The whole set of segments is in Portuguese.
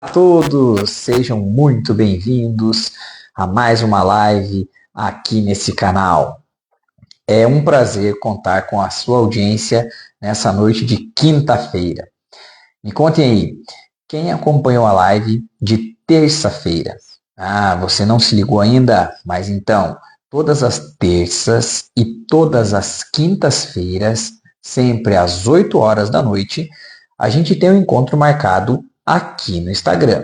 A todos, sejam muito bem-vindos a mais uma live aqui nesse canal. É um prazer contar com a sua audiência nessa noite de quinta-feira. Me contem aí, quem acompanhou a live de terça-feira? Você não se ligou ainda? Mas então, todas as terças e todas as quintas-feiras, sempre às 8 horas da noite, a gente tem um encontro marcado aqui no Instagram.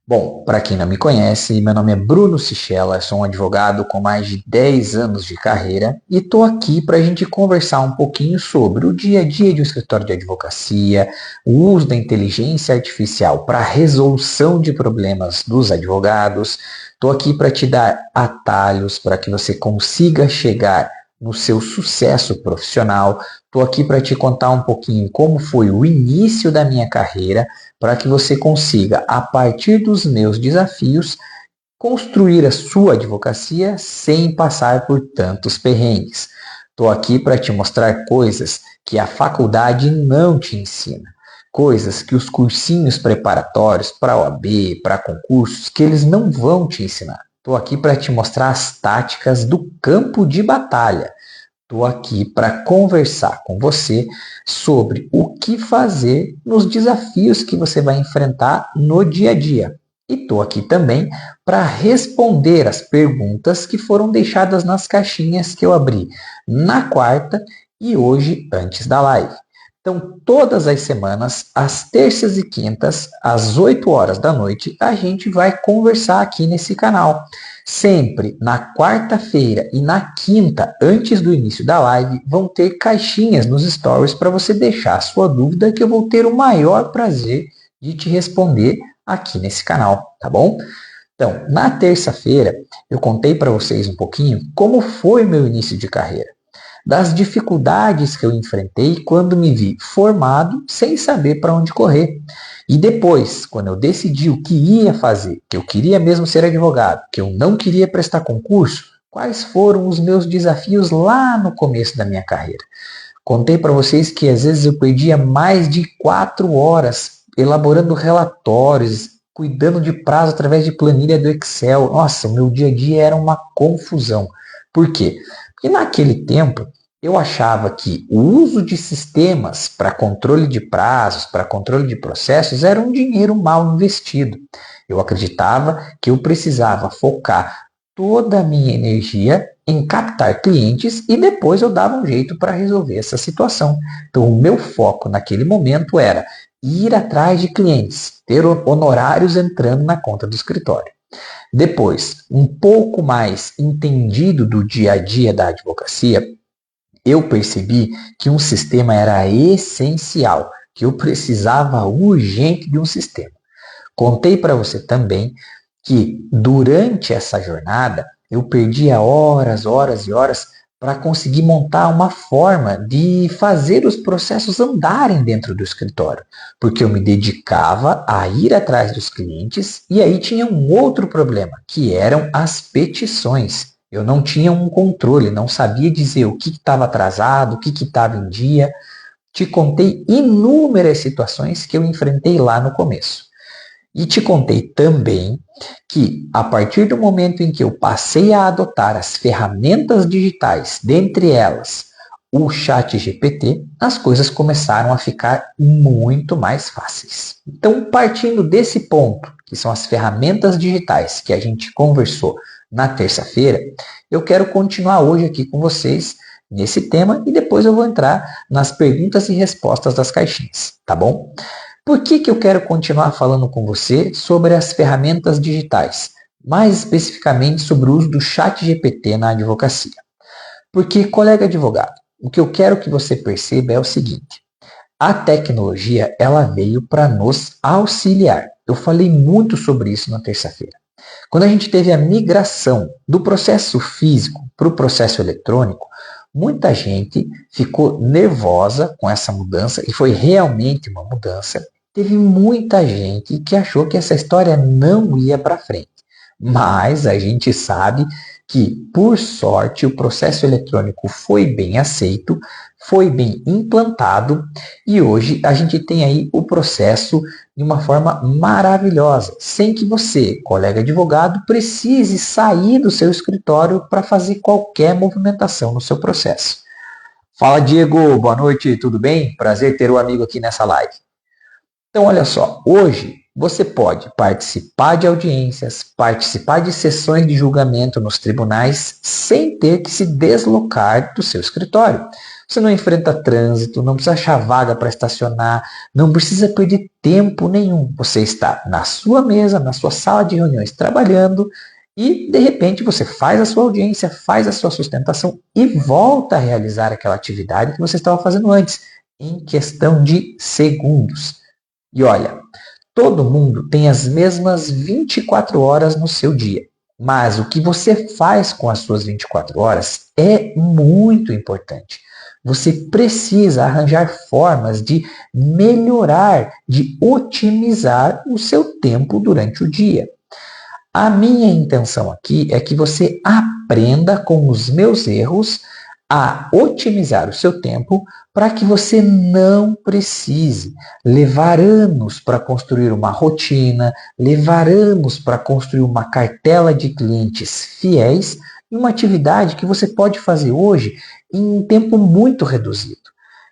Bom, para quem não me conhece, meu nome é Bruno Sichella, sou um advogado com mais de 10 anos de carreira e estou aqui para a gente conversar um pouquinho sobre o dia a dia de um escritório de advocacia, o uso da inteligência artificial para a resolução de problemas dos advogados. Estou aqui para te dar atalhos para que você consiga chegar no seu sucesso profissional. Estou aqui para te contar um pouquinho como foi o início da minha carreira, para que você consiga, a partir dos meus desafios, construir a sua advocacia sem passar por tantos perrengues. Estou aqui para te mostrar coisas que a faculdade não te ensina. Coisas que os cursinhos preparatórios para OAB, para concursos, que eles não vão te ensinar. Estou aqui para te mostrar as táticas do campo de batalha. Estou aqui para conversar com você sobre o que fazer nos desafios que você vai enfrentar no dia a dia. E estou aqui também para responder as perguntas que foram deixadas nas caixinhas que eu abri na quarta e hoje antes da live. Então, todas as semanas, às terças e quintas, às 8 horas da noite, a gente vai conversar aqui nesse canal. Sempre na quarta-feira e na quinta, antes do início da live, vão ter caixinhas nos stories para você deixar a sua dúvida, que eu vou ter o maior prazer de te responder aqui nesse canal, tá bom? Então, na terça-feira, eu contei para vocês um pouquinho como foi meu início de carreira, das dificuldades que eu enfrentei quando me vi formado sem saber para onde correr. E depois, quando eu decidi o que ia fazer, que eu queria mesmo ser advogado, que eu não queria prestar concurso, quais foram os meus desafios lá no começo da minha carreira. Contei para vocês que às vezes eu perdia mais de 4 horas elaborando relatórios, cuidando de prazo através de planilha do Excel. Nossa, o meu dia a dia era uma confusão. Por quê? Porque naquele tempo eu achava que o uso de sistemas para controle de prazos, para controle de processos, era um dinheiro mal investido. Eu acreditava que eu precisava focar toda a minha energia em captar clientes e depois eu dava um jeito para resolver essa situação. Então, o meu foco naquele momento era ir atrás de clientes, ter honorários entrando na conta do escritório. Depois, um pouco mais entendido do dia a dia da advocacia, eu percebi que um sistema era essencial, que eu precisava urgente de um sistema. Contei para você também que durante essa jornada eu perdia horas, horas e horas para conseguir montar uma forma de fazer os processos andarem dentro do escritório, porque eu me dedicava a ir atrás dos clientes e aí tinha um outro problema, que eram as petições. Eu não tinha um controle, não sabia dizer o que estava atrasado, o que estava em dia. Te contei inúmeras situações que eu enfrentei lá no começo. E te contei também que, a partir do momento em que eu passei a adotar as ferramentas digitais, dentre elas o ChatGPT, as coisas começaram a ficar muito mais fáceis. Então, partindo desse ponto, que são as ferramentas digitais que a gente conversou na terça-feira, eu quero continuar hoje aqui com vocês nesse tema e depois eu vou entrar nas perguntas e respostas das caixinhas, tá bom? Por que eu quero continuar falando com você sobre as ferramentas digitais? Mais especificamente sobre o uso do ChatGPT na advocacia. Porque, colega advogado, o que eu quero que você perceba é o seguinte: a tecnologia ela veio para nos auxiliar. Eu falei muito sobre isso na terça-feira. Quando a gente teve a migração do processo físico para o processo eletrônico, muita gente ficou nervosa com essa mudança e foi realmente uma mudança. Teve muita gente que achou que essa história não ia para frente. Mas a gente sabe que, por sorte, o processo eletrônico foi bem aceito, foi bem implantado e hoje a gente tem aí o processo de uma forma maravilhosa, sem que você, colega advogado, precise sair do seu escritório para fazer qualquer movimentação no seu processo. Fala, Diego, boa noite, tudo bem? Prazer ter o amigo aqui nessa live. Então, olha só, hoje você pode participar de audiências, participar de sessões de julgamento nos tribunais sem ter que se deslocar do seu escritório. Você não enfrenta trânsito, não precisa achar vaga para estacionar, não precisa perder tempo nenhum. Você está na sua mesa, na sua sala de reuniões trabalhando e, de repente, você faz a sua audiência, faz a sua sustentação e volta a realizar aquela atividade que você estava fazendo antes, em questão de segundos. E olha, todo mundo tem as mesmas 24 horas no seu dia, mas o que você faz com as suas 24 horas é muito importante. Você precisa arranjar formas de melhorar, de otimizar o seu tempo durante o dia. A minha intenção aqui é que você aprenda com os meus erros a otimizar o seu tempo para que você não precise levar anos para construir uma rotina, levar anos para construir uma cartela de clientes fiéis em uma atividade que você pode fazer hoje em um tempo muito reduzido.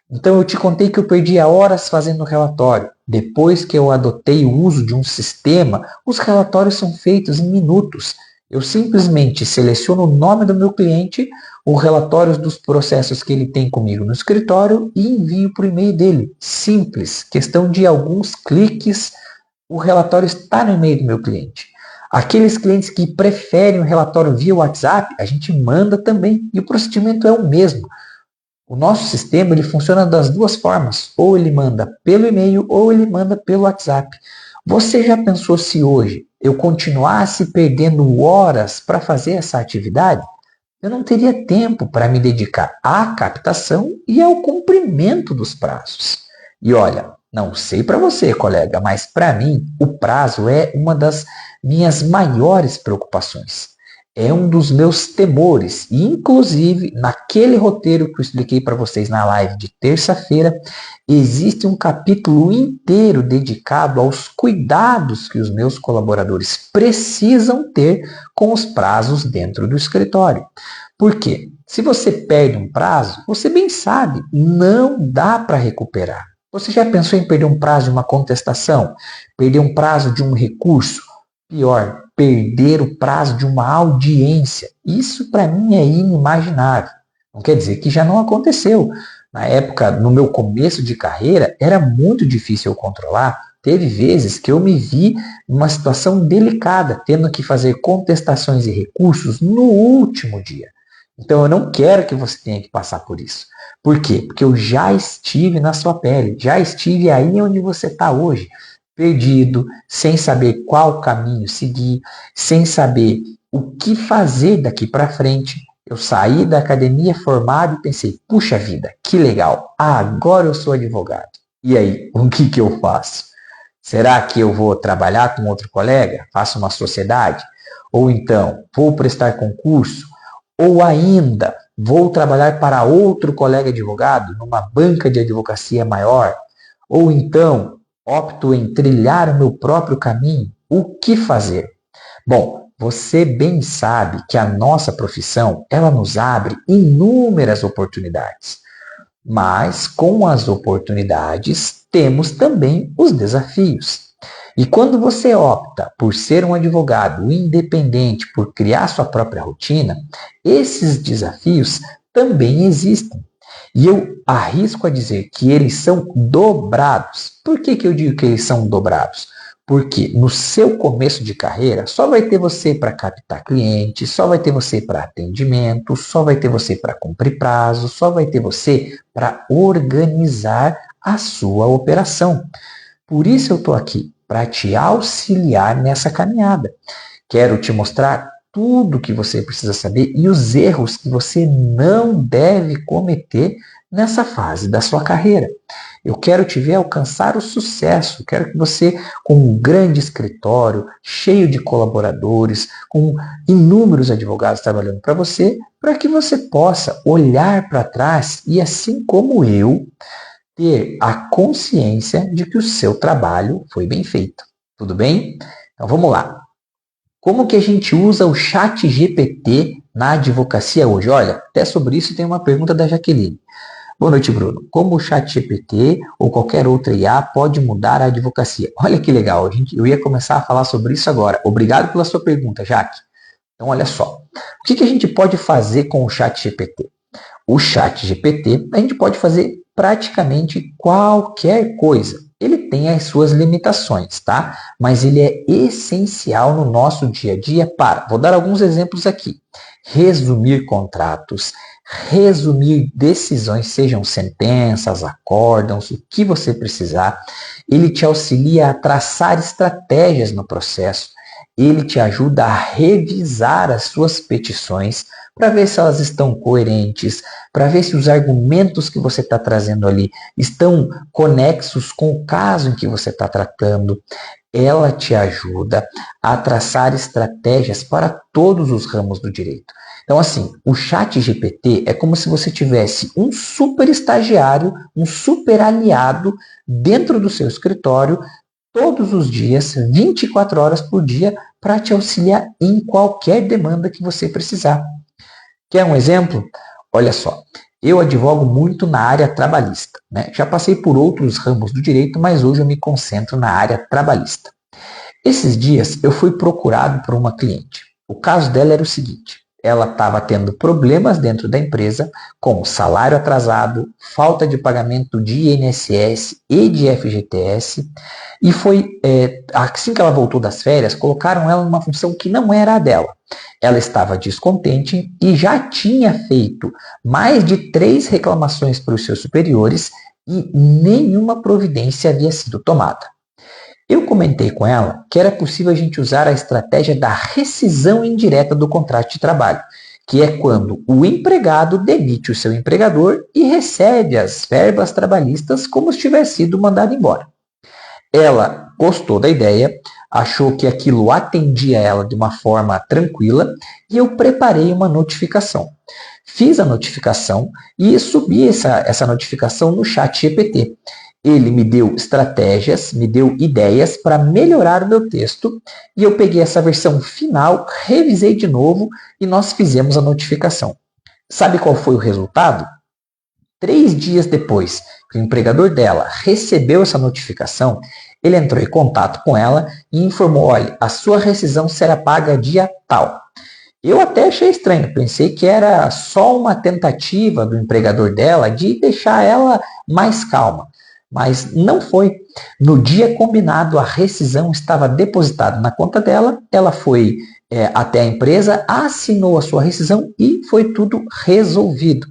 Então eu te contei que eu perdia horas fazendo relatório. Depois que eu adotei o uso de um sistema, os relatórios são feitos em minutos. Eu simplesmente seleciono o nome do meu cliente, os relatórios dos processos que ele tem comigo no escritório e envio para o e-mail dele. Simples, questão de alguns cliques, o relatório está no e-mail do meu cliente. Aqueles clientes que preferem o relatório via WhatsApp, a gente manda também e o procedimento é o mesmo. O nosso sistema ele funciona das duas formas, ou ele manda pelo e-mail ou ele manda pelo WhatsApp. Você já pensou se hoje eu continuasse perdendo horas para fazer essa atividade? Eu não teria tempo para me dedicar à captação e ao cumprimento dos prazos. E olha, não sei para você, colega, mas para mim o prazo é uma das minhas maiores preocupações. É um dos meus temores. E, inclusive, naquele roteiro que eu expliquei para vocês na live de terça-feira, existe um capítulo inteiro dedicado aos cuidados que os meus colaboradores precisam ter com os prazos dentro do escritório. Por quê? Se você perde um prazo, você bem sabe, não dá para recuperar. Você já pensou em perder um prazo de uma contestação? Perder um prazo de um recurso? Pior, perder o prazo de uma audiência. Isso para mim é inimaginável. Não quer dizer que já não aconteceu. Na época, no meu começo de carreira, era muito difícil eu controlar. Teve vezes que eu me vi numa situação delicada, tendo que fazer contestações e recursos no último dia. Então eu não quero que você tenha que passar por isso. Por quê? Porque eu já estive na sua pele, já estive aí onde você está hoje. Perdido, sem saber qual caminho seguir, sem saber o que fazer daqui para frente. Eu saí da academia formado e pensei, puxa vida, que legal, agora eu sou advogado. E aí, o que eu faço? Será que eu vou trabalhar com outro colega? Faço uma sociedade? Ou então, vou prestar concurso? Ou ainda, vou trabalhar para outro colega advogado numa banca de advocacia maior? Ou então, opto em trilhar o meu próprio caminho? O que fazer? Bom, você bem sabe que a nossa profissão, ela nos abre inúmeras oportunidades. Mas com as oportunidades, temos também os desafios. E quando você opta por ser um advogado independente, por criar sua própria rotina, esses desafios também existem. E eu arrisco a dizer que eles são dobrados. Por que eu digo que eles são dobrados? Porque no seu começo de carreira só vai ter você para captar clientes, só vai ter você para atendimento, só vai ter você para cumprir prazo, só vai ter você para organizar a sua operação. Por isso eu estou aqui, para te auxiliar nessa caminhada. Quero te mostrar tudo o que você precisa saber e os erros que você não deve cometer nessa fase da sua carreira. Eu quero te ver alcançar o sucesso. Quero que você, com um grande escritório, cheio de colaboradores, com inúmeros advogados trabalhando para que você possa olhar para trás e, assim como eu, ter a consciência de que o seu trabalho foi bem feito. Tudo bem? Então vamos lá. Como que a gente usa o ChatGPT na advocacia hoje? Olha, até sobre isso tem uma pergunta da Jaqueline. Boa noite, Bruno. Como o ChatGPT ou qualquer outra IA pode mudar a advocacia? Olha que legal, eu ia começar a falar sobre isso agora. Obrigado pela sua pergunta, Jaque. Então, olha só. O que a gente pode fazer com o ChatGPT? O ChatGPT, a gente pode fazer praticamente qualquer coisa. Ele tem as suas limitações, tá? Mas ele é essencial no nosso dia a dia vou dar alguns exemplos aqui. Resumir contratos, resumir decisões, sejam sentenças, acórdãos, o que você precisar. Ele te auxilia a traçar estratégias no processo. Ele te ajuda a revisar as suas petições para ver se elas estão coerentes, para ver se os argumentos que você está trazendo ali estão conexos com o caso em que você está tratando. Ela te ajuda a traçar estratégias para todos os ramos do direito. Então, assim, o ChatGPT é como se você tivesse um super estagiário, um super aliado dentro do seu escritório, todos os dias, 24 horas por dia, para te auxiliar em qualquer demanda que você precisar. Quer um exemplo? Olha só, eu advogo muito na área trabalhista, né? Já passei por outros ramos do direito, mas hoje eu me concentro na área trabalhista. Esses dias eu fui procurado por uma cliente. O caso dela era o seguinte: ela estava tendo problemas dentro da empresa com salário atrasado, falta de pagamento de INSS e de FGTS, e assim que ela voltou das férias, colocaram ela numa função que não era a dela. Ela estava descontente e já tinha feito mais de 3 reclamações para os seus superiores e nenhuma providência havia sido tomada. Eu comentei com ela que era possível a gente usar a estratégia da rescisão indireta do contrato de trabalho, que é quando o empregado demite o seu empregador e recebe as verbas trabalhistas como se tivesse sido mandado embora. Ela gostou da ideia, achou que aquilo atendia ela de uma forma tranquila e eu preparei uma notificação. Fiz a notificação e subi essa notificação no ChatGPT. Ele me deu estratégias, me deu ideias para melhorar o meu texto e eu peguei essa versão final, revisei de novo e nós fizemos a notificação. Sabe qual foi o resultado? 3 dias depois que o empregador dela recebeu essa notificação, ele entrou em contato com ela e informou: olha, a sua rescisão será paga dia tal. Eu até achei estranho, pensei que era só uma tentativa do empregador dela de deixar ela mais calma. Mas não foi. No dia combinado, a rescisão estava depositada na conta dela, ela foi até a empresa, assinou a sua rescisão e foi tudo resolvido.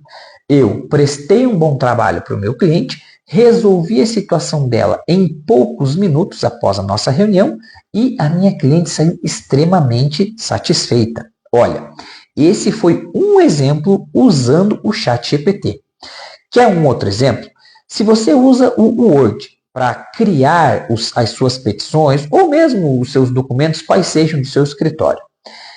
Eu prestei um bom trabalho para o meu cliente, resolvi a situação dela em poucos minutos após a nossa reunião e a minha cliente saiu extremamente satisfeita. Olha, esse foi um exemplo usando o ChatGPT. Quer um outro exemplo? Se você usa o Word para criar as suas petições ou mesmo os seus documentos, quais sejam do seu escritório,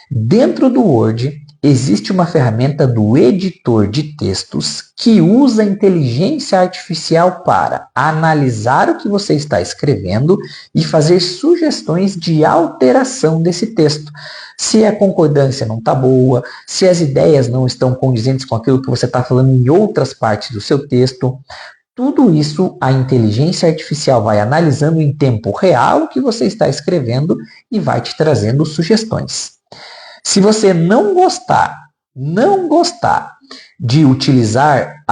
dentro do Word existe uma ferramenta do editor de textos que usa a inteligência artificial para analisar o que você está escrevendo e fazer sugestões de alteração desse texto. Se a concordância não está boa, se as ideias não estão condizentes com aquilo que você está falando em outras partes do seu texto, tudo isso a inteligência artificial vai analisando em tempo real o que você está escrevendo e vai te trazendo sugestões. Se você não gostar de utilizar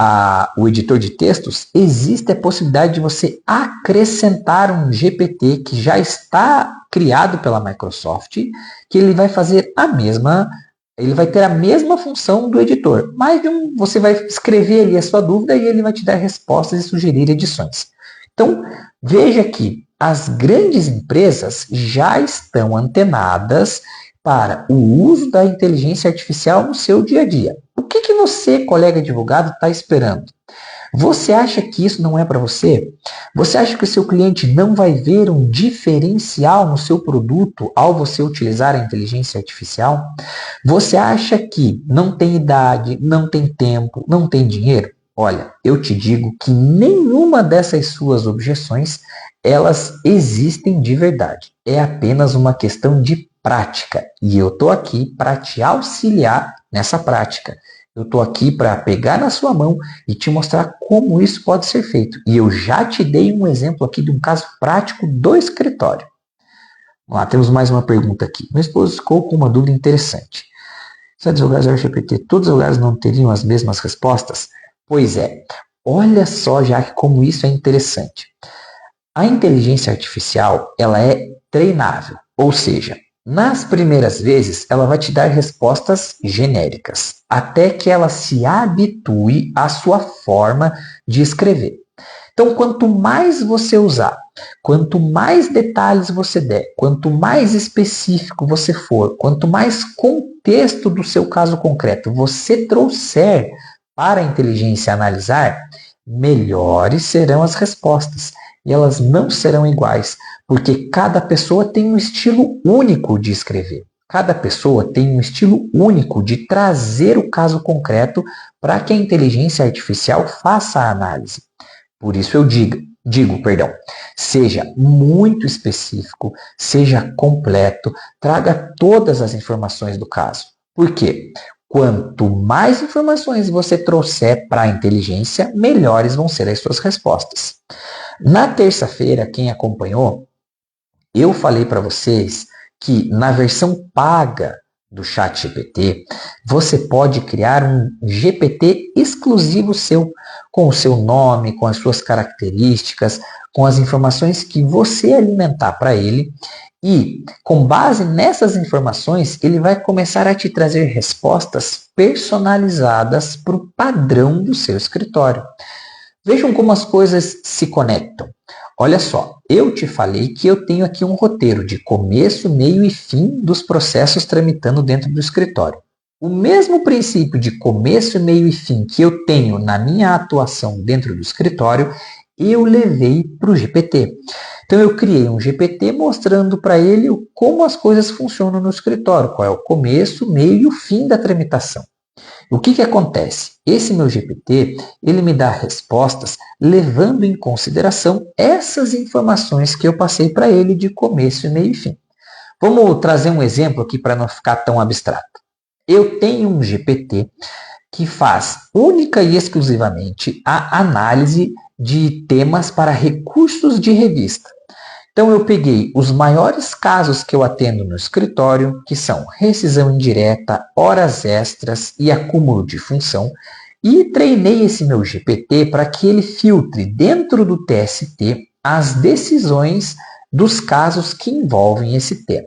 o editor de textos, existe a possibilidade de você acrescentar um GPT que já está criado pela Microsoft, que ele vai fazer ele vai ter a mesma função do editor, mas você vai escrever ali a sua dúvida e ele vai te dar respostas e sugerir edições. Então, veja que as grandes empresas já estão antenadas para o uso da inteligência artificial no seu dia a dia. O que você, colega advogado, está esperando? Você acha que isso não é para você? Você acha que o seu cliente não vai ver um diferencial no seu produto ao você utilizar a inteligência artificial? Você acha que não tem idade, não tem tempo, não tem dinheiro? Olha, eu te digo que nenhuma dessas suas objeções, elas existem de verdade. É apenas uma questão de prática. E eu estou aqui para te auxiliar nessa prática. Eu estou aqui para pegar na sua mão e te mostrar como isso pode ser feito. E eu já te dei um exemplo aqui de um caso prático do escritório. Vamos lá, temos mais uma pergunta aqui. Meu esposo ficou com uma dúvida interessante. Se advogados do GPT, todos os advogados não teriam as mesmas respostas? Pois é. Olha só já como isso é interessante. A inteligência artificial, ela é treinável, ou seja, nas primeiras vezes ela vai te dar respostas genéricas, até que ela se habitue à sua forma de escrever. Então, quanto mais você usar, quanto mais detalhes você der, quanto mais específico você for, quanto mais contexto do seu caso concreto você trouxer para a inteligência analisar, melhores serão as respostas. E elas não serão iguais, porque cada pessoa tem um estilo único de escrever. Cada pessoa tem um estilo único de trazer o caso concreto para que a inteligência artificial faça a análise. Por isso eu digo, seja muito específico, seja completo, traga todas as informações do caso. Por quê? Quanto mais informações você trouxer para a inteligência, melhores vão ser as suas respostas. Na terça-feira, quem acompanhou, eu falei para vocês que na versão paga do ChatGPT, você pode criar um GPT exclusivo seu, com o seu nome, com as suas características, com as informações que você alimentar para ele. E, com base nessas informações, ele vai começar a te trazer respostas personalizadas para o padrão do seu escritório. Vejam como as coisas se conectam. Olha só, eu te falei que eu tenho aqui um roteiro de começo, meio e fim dos processos tramitando dentro do escritório. O mesmo princípio de começo, meio e fim que eu tenho na minha atuação dentro do escritório, eu levei para o GPT. Então eu criei um GPT mostrando para ele como as coisas funcionam no escritório, qual é o começo, meio e o fim da tramitação. O que acontece? Esse meu GPT, ele me dá respostas levando em consideração essas informações que eu passei para ele de começo, meio e fim. Vamos trazer um exemplo aqui para não ficar tão abstrato. Eu tenho um GPT que faz única e exclusivamente a análise de temas para recursos de revista. Então eu peguei os maiores casos que eu atendo no escritório, que são rescisão indireta, horas extras e acúmulo de função, e treinei esse meu GPT para que ele filtre dentro do TST as decisões dos casos que envolvem esse tema.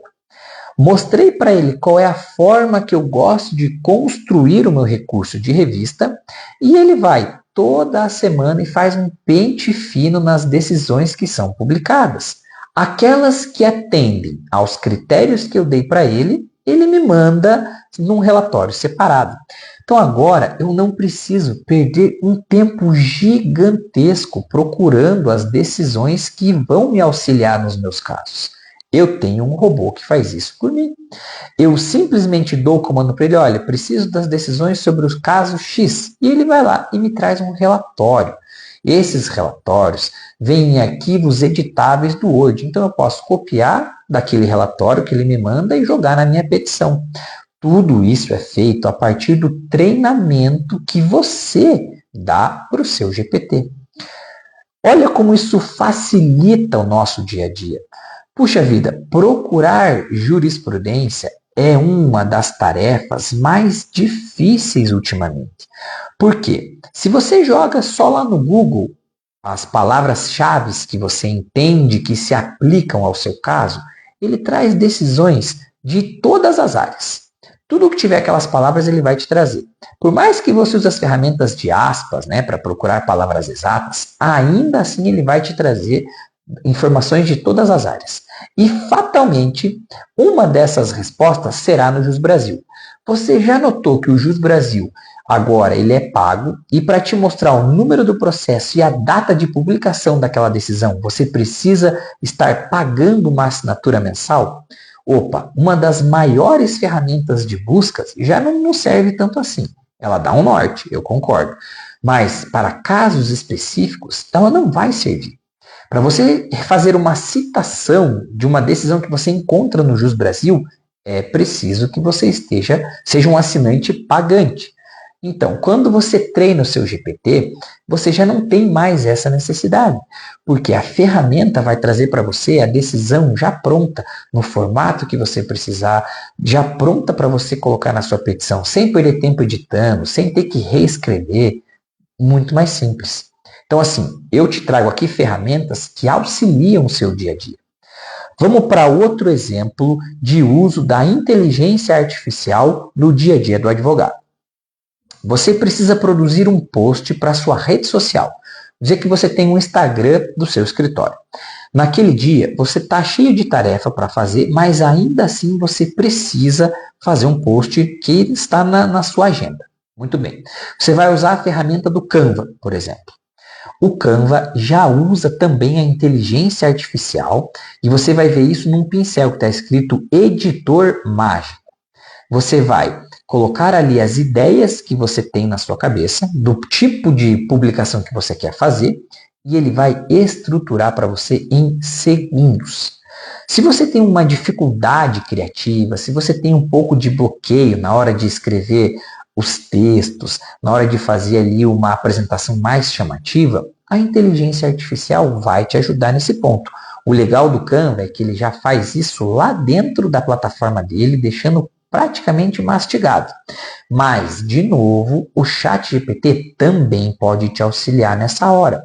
Mostrei para ele qual é a forma que eu gosto de construir o meu recurso de revista e ele vai toda a semana e faz um pente fino nas decisões que são publicadas. Aquelas que atendem aos critérios que eu dei para ele, ele me manda num relatório separado. Então agora eu não preciso perder um tempo gigantesco procurando as decisões que vão me auxiliar nos meus casos. Eu tenho um robô que faz isso por mim. Eu simplesmente dou o comando para ele, olha, preciso das decisões sobre os casos X. E ele vai lá e me traz um relatório. Esses relatórios vêm em arquivos editáveis do Word. Então eu posso copiar daquele relatório que ele me manda e jogar na minha petição. Tudo isso é feito a partir do treinamento que você dá para o seu GPT. Olha como isso facilita o nosso dia a dia. Puxa vida, procurar jurisprudência é uma das tarefas mais difíceis ultimamente. Por quê? Se você joga só lá no Google as palavras-chave que você entende que se aplicam ao seu caso, ele traz decisões de todas as áreas. Tudo que tiver aquelas palavras ele vai te trazer. Por mais que você use as ferramentas de aspas, para procurar palavras exatas, ainda assim ele vai te trazer informações de todas as áreas. E fatalmente, uma dessas respostas será no Jus Brasil. Você já notou que o Jus Brasil, Agora, ele é pago e para te mostrar o número do processo e a data de publicação daquela decisão, você precisa estar pagando uma assinatura mensal? Opa, uma das maiores ferramentas de buscas já não serve tanto assim. Ela dá um norte, eu concordo. Mas para casos específicos, ela não vai servir. Para você fazer uma citação de uma decisão que você encontra no Jus Brasil, é preciso que você seja um assinante pagante. Então, quando você treina o seu GPT, você já não tem mais essa necessidade, porque a ferramenta vai trazer para você a decisão já pronta, no formato que você precisar, já pronta para você colocar na sua petição, sem perder tempo editando, sem ter que reescrever, muito mais simples. Então, assim, eu te trago aqui ferramentas que auxiliam o seu dia a dia. Vamos para outro exemplo de uso da inteligência artificial no dia a dia do advogado. Você precisa produzir um post para sua rede social. Dizer que você tem um Instagram do seu escritório. Naquele dia, você está cheio de tarefa para fazer, mas ainda assim você precisa fazer um post que está na sua agenda. Muito bem. Você vai usar a ferramenta do Canva, por exemplo. O Canva já usa também a inteligência artificial e você vai ver isso num pincel que está escrito Editor Mágico. Você vai colocar ali as ideias que você tem na sua cabeça, do tipo de publicação que você quer fazer, e ele vai estruturar para você em segundos. Se você tem uma dificuldade criativa, se você tem um pouco de bloqueio na hora de escrever os textos, na hora de fazer ali uma apresentação mais chamativa, a inteligência artificial vai te ajudar nesse ponto. O legal do Canva é que ele já faz isso lá dentro da plataforma dele, deixando praticamente mastigado. Mas, de novo, o ChatGPT também pode te auxiliar nessa hora.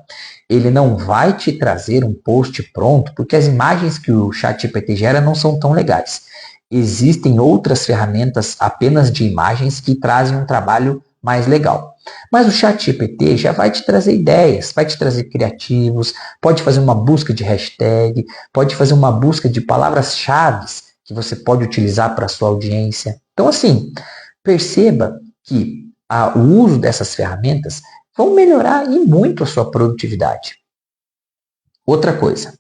Ele não vai te trazer um post pronto, porque as imagens que o ChatGPT gera não são tão legais. Existem outras ferramentas apenas de imagens que trazem um trabalho mais legal. Mas o ChatGPT já vai te trazer ideias, vai te trazer criativos, pode fazer uma busca de hashtag, pode fazer uma busca de palavras-chave que você pode utilizar para a sua audiência. Então, assim, perceba que o uso dessas ferramentas vão melhorar e muito a sua produtividade. Outra coisa,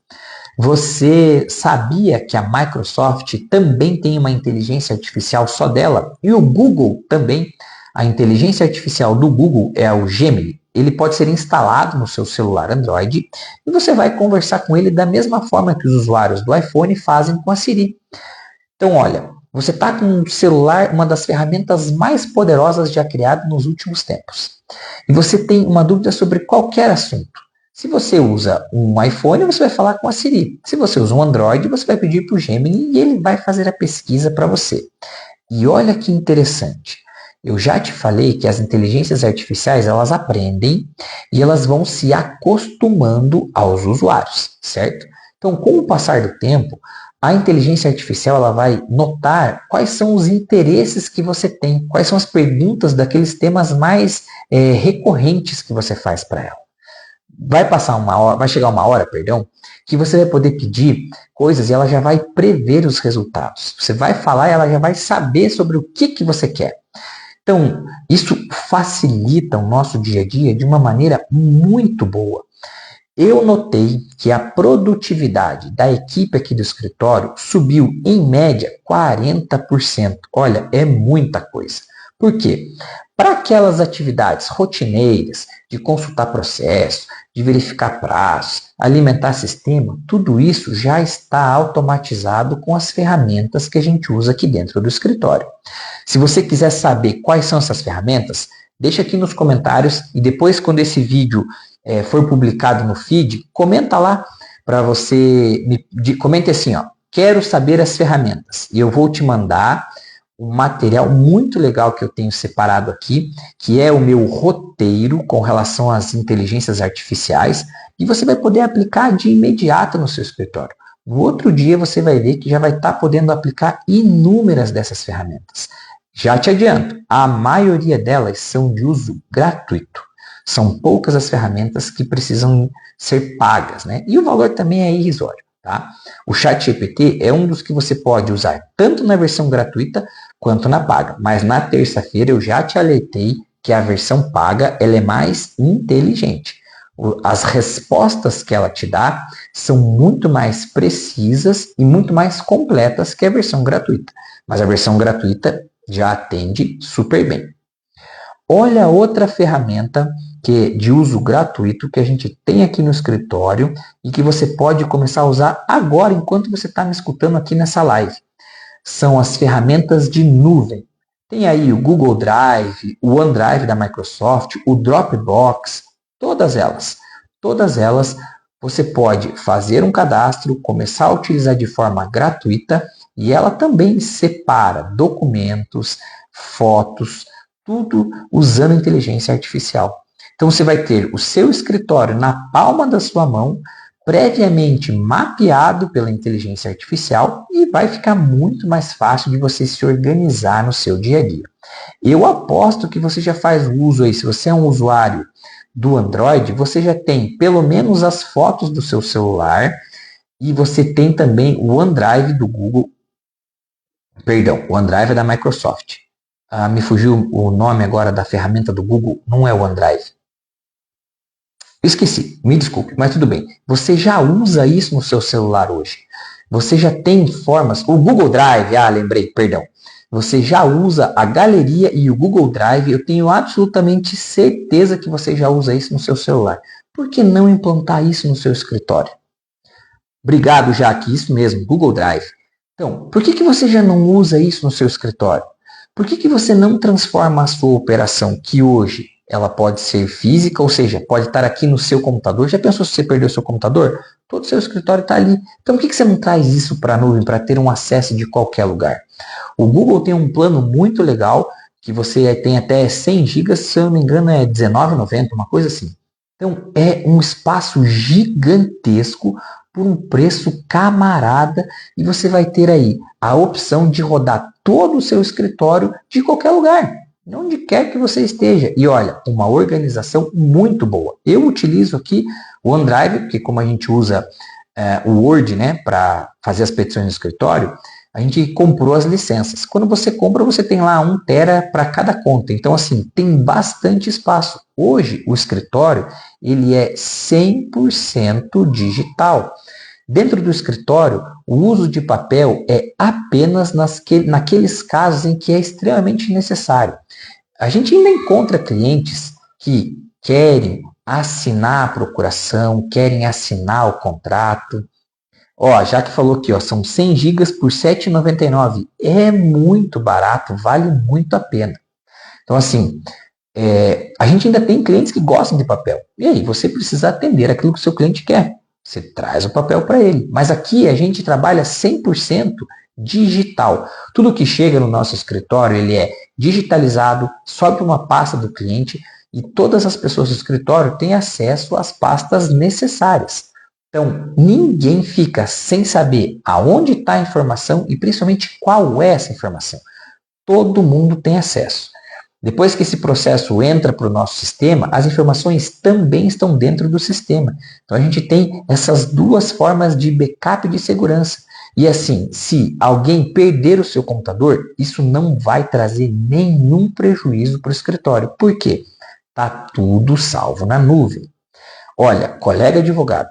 você sabia que a Microsoft também tem uma inteligência artificial só dela? E o Google também. A inteligência artificial do Google é o Gemini. Ele pode ser instalado no seu celular Android e você vai conversar com ele da mesma forma que os usuários do iPhone fazem com a Siri. Então, olha, você está com um celular, uma das ferramentas mais poderosas já criadas nos últimos tempos. E você tem uma dúvida sobre qualquer assunto. Se você usa um iPhone, você vai falar com a Siri. Se você usa um Android, você vai pedir para o Gemini e ele vai fazer a pesquisa para você. E olha que interessante. Eu já te falei que as inteligências artificiais, elas aprendem e elas vão se acostumando aos usuários, certo? Então, com o passar do tempo, a inteligência artificial ela vai notar quais são os interesses que você tem, quais são as perguntas daqueles temas mais recorrentes que você faz para ela. Vai chegar uma hora, que você vai poder pedir coisas e ela já vai prever os resultados. Você vai falar e ela já vai saber sobre o que você quer. Então, isso facilita o nosso dia a dia de uma maneira muito boa. Eu notei que a produtividade da equipe aqui do escritório subiu, em média, 40%. Olha, é muita coisa. Por quê? Para aquelas atividades rotineiras, de consultar processo, de verificar prazos, alimentar sistema, tudo isso já está automatizado com as ferramentas que a gente usa aqui dentro do escritório. Se você quiser saber quais são essas ferramentas, deixa aqui nos comentários e depois, quando esse vídeo for publicado no feed, comenta lá para você, comente assim, ó, quero saber as ferramentas. E eu vou te mandar um material muito legal que eu tenho separado aqui, que é o meu roteiro com relação às inteligências artificiais, e você vai poder aplicar de imediato no seu escritório. No outro dia você vai ver que já vai estar podendo aplicar inúmeras dessas ferramentas. Já te adianto, a maioria delas são de uso gratuito. São poucas as ferramentas que precisam ser pagas, né? E o valor também é irrisório, tá? O ChatGPT é um dos que você pode usar tanto na versão gratuita quanto na paga. Mas na terça-feira eu já te alertei que a versão paga ela é mais inteligente. As respostas que ela te dá são muito mais precisas e muito mais completas que a versão gratuita. Mas a versão gratuita já atende super bem. Olha outra ferramenta que de uso gratuito que a gente tem aqui no escritório e que você pode começar a usar agora enquanto você está me escutando aqui nessa live. São as ferramentas de nuvem. Tem aí o Google Drive, o OneDrive da Microsoft, o Dropbox, todas elas. Todas elas você pode fazer um cadastro, começar a utilizar de forma gratuita e ela também separa documentos, fotos, tudo usando inteligência artificial. Então você vai ter o seu escritório na palma da sua mão, previamente mapeado pela inteligência artificial e vai ficar muito mais fácil de você se organizar no seu dia a dia. Eu aposto que você já faz uso aí, se você é um usuário do Android, você já tem pelo menos as fotos do seu celular e você tem também o OneDrive do Google, perdão, o OneDrive é da Microsoft. Me fugiu o nome agora da ferramenta do Google, não é o OneDrive. Esqueci, me desculpe, mas tudo bem. Você já usa isso no seu celular hoje. Você já tem formas, o Google Drive, lembrei, perdão. Você já usa a galeria e o Google Drive, eu tenho absolutamente certeza que você já usa isso no seu celular. Por que não implantar isso no seu escritório? Obrigado, Jaque, isso mesmo, Google Drive. Então, por que você já não usa isso no seu escritório? Por que você não transforma a sua operação, que hoje ela pode ser física, ou seja, pode estar aqui no seu computador? Já pensou se você perdeu o seu computador? Todo o seu escritório está ali. Então, por que você não traz isso para a nuvem, para ter um acesso de qualquer lugar? O Google tem um plano muito legal, que você tem até 100 GB, se eu não me engano é R$19,90, uma coisa assim. Então, é um espaço gigantesco por um preço camarada e você vai ter aí a opção de rodar todo o seu escritório de qualquer lugar, onde quer que você esteja. E olha, uma organização muito boa. Eu utilizo aqui o OneDrive, porque como a gente usa o Word, né, para fazer as petições no escritório, a gente comprou as licenças. Quando você compra, você tem lá 1 tera para cada conta. Então, assim, tem bastante espaço. Hoje, o escritório, ele é 100% digital. Dentro do escritório, o uso de papel é apenas naqueles casos em que é extremamente necessário. A gente ainda encontra clientes que querem assinar a procuração, querem assinar o contrato. Já que falou aqui, são 100 GB por R$ 7,99. É muito barato, vale muito a pena. Então, assim, a gente ainda tem clientes que gostam de papel. E aí, você precisa atender aquilo que o seu cliente quer. Você traz o papel para ele. Mas aqui a gente trabalha 100% digital. Tudo que chega no nosso escritório, ele é digitalizado, sobe para uma pasta do cliente e todas as pessoas do escritório têm acesso às pastas necessárias. Então, ninguém fica sem saber aonde está a informação e principalmente qual é essa informação. Todo mundo tem acesso. Depois que esse processo entra para o nosso sistema, as informações também estão dentro do sistema. Então, a gente tem essas duas formas de backup de segurança. E assim, se alguém perder o seu computador, isso não vai trazer nenhum prejuízo para o escritório. Por quê? Está tudo salvo na nuvem. Olha, colega advogado,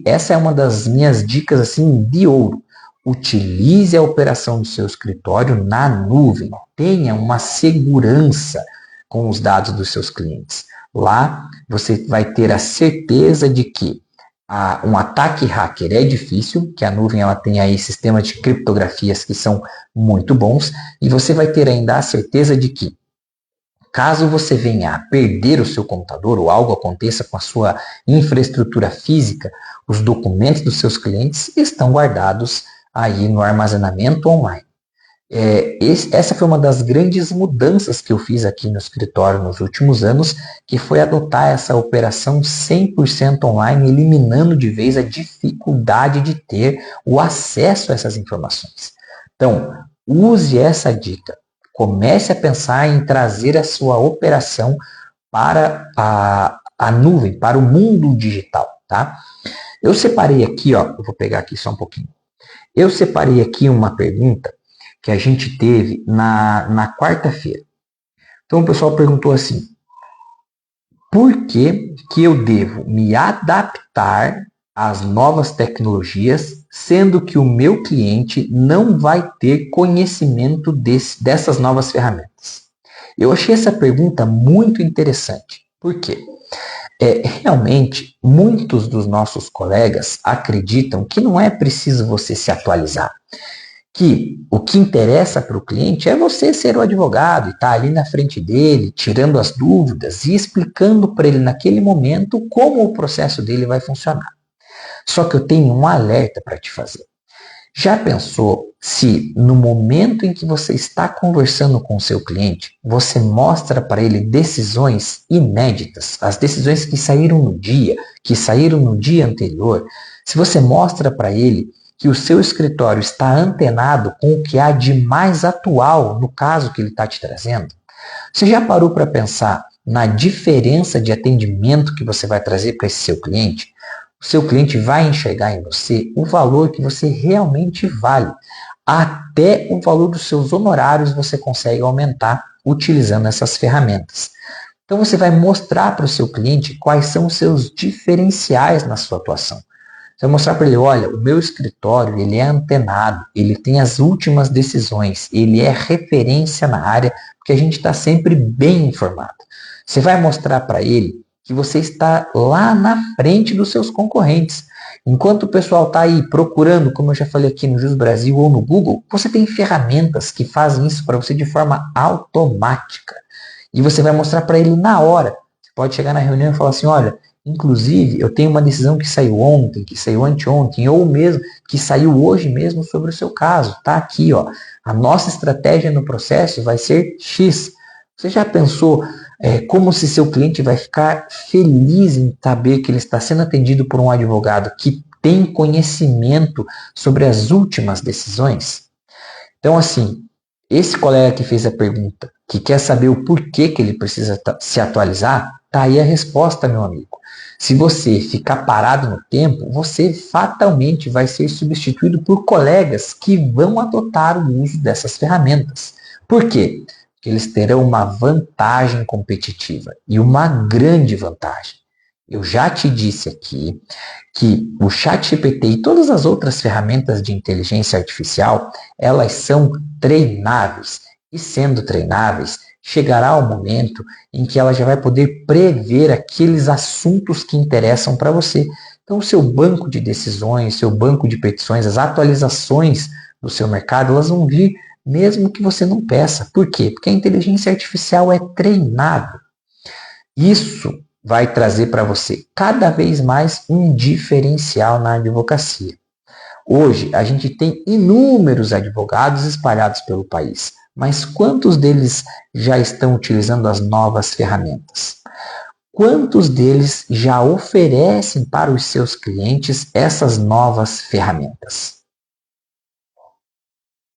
essa é uma das minhas dicas assim de ouro. Utilize a operação do seu escritório na nuvem. Tenha uma segurança com os dados dos seus clientes. Lá você vai ter a certeza de que um ataque hacker é difícil, que a nuvem ela tem aí sistemas de criptografias que são muito bons, e você vai ter ainda a certeza de que caso você venha a perder o seu computador ou algo aconteça com a sua infraestrutura física, os documentos dos seus clientes estão guardados aí no armazenamento online. Essa foi uma das grandes mudanças que eu fiz aqui no escritório nos últimos anos, que foi adotar essa operação 100% online, eliminando de vez a dificuldade de ter o acesso a essas informações. Então, use essa dica. Comece a pensar em trazer a sua operação para a nuvem, para o mundo digital, tá? Eu separei aqui, eu vou pegar aqui só um pouquinho. Eu separei aqui uma pergunta que a gente teve na quarta-feira. Então o pessoal perguntou assim: por que eu devo me adaptar às novas tecnologias, sendo que o meu cliente não vai ter conhecimento dessas novas ferramentas? Eu achei essa pergunta muito interessante. Por quê? Realmente, muitos dos nossos colegas acreditam que não é preciso você se atualizar, que o que interessa para o cliente é você ser o advogado e estar ali na frente dele, tirando as dúvidas e explicando para ele naquele momento como o processo dele vai funcionar. Só que eu tenho um alerta para te fazer. Já pensou se no momento em que você está conversando com o seu cliente, você mostra para ele decisões inéditas, as decisões que saíram no dia anterior, se você mostra para ele que o seu escritório está antenado com o que há de mais atual no caso que ele está te trazendo, você já parou para pensar na diferença de atendimento que você vai trazer para esse seu cliente? O seu cliente vai enxergar em você o valor que você realmente vale. Até o valor dos seus honorários você consegue aumentar utilizando essas ferramentas. Então você vai mostrar para o seu cliente quais são os seus diferenciais na sua atuação. Você vai mostrar para ele: olha, o meu escritório ele é antenado, ele tem as últimas decisões, ele é referência na área, porque a gente está sempre bem informado. Você vai mostrar para ele que você está lá na frente dos seus concorrentes. Enquanto o pessoal está aí procurando, como eu já falei aqui no Jus Brasil ou no Google, você tem ferramentas que fazem isso para você de forma automática. E você vai mostrar para ele na hora. Você pode chegar na reunião e falar assim: olha, inclusive eu tenho uma decisão que saiu ontem, que saiu anteontem, ou mesmo que saiu hoje mesmo sobre o seu caso. Está aqui, ó. A nossa estratégia no processo vai ser X. Você já pensou como se seu cliente vai ficar feliz em saber que ele está sendo atendido por um advogado que tem conhecimento sobre as últimas decisões? Então, assim, esse colega que fez a pergunta, que quer saber o porquê que ele precisa se atualizar, tá aí a resposta, meu amigo. Se você ficar parado no tempo, você fatalmente vai ser substituído por colegas que vão adotar o uso dessas ferramentas. Por quê? Porque eles terão uma vantagem competitiva, e uma grande vantagem. Eu já te disse aqui que o ChatGPT e todas as outras ferramentas de inteligência artificial, elas são treináveis. E sendo treináveis, chegará o momento em que ela já vai poder prever aqueles assuntos que interessam para você. Então, o seu banco de decisões, seu banco de petições, as atualizações do seu mercado, elas vão vir mesmo que você não peça. Por quê? Porque a inteligência artificial é treinada. Isso vai trazer para você cada vez mais um diferencial na advocacia. Hoje, a gente tem inúmeros advogados espalhados pelo país, mas quantos deles já estão utilizando as novas ferramentas? Quantos deles já oferecem para os seus clientes essas novas ferramentas?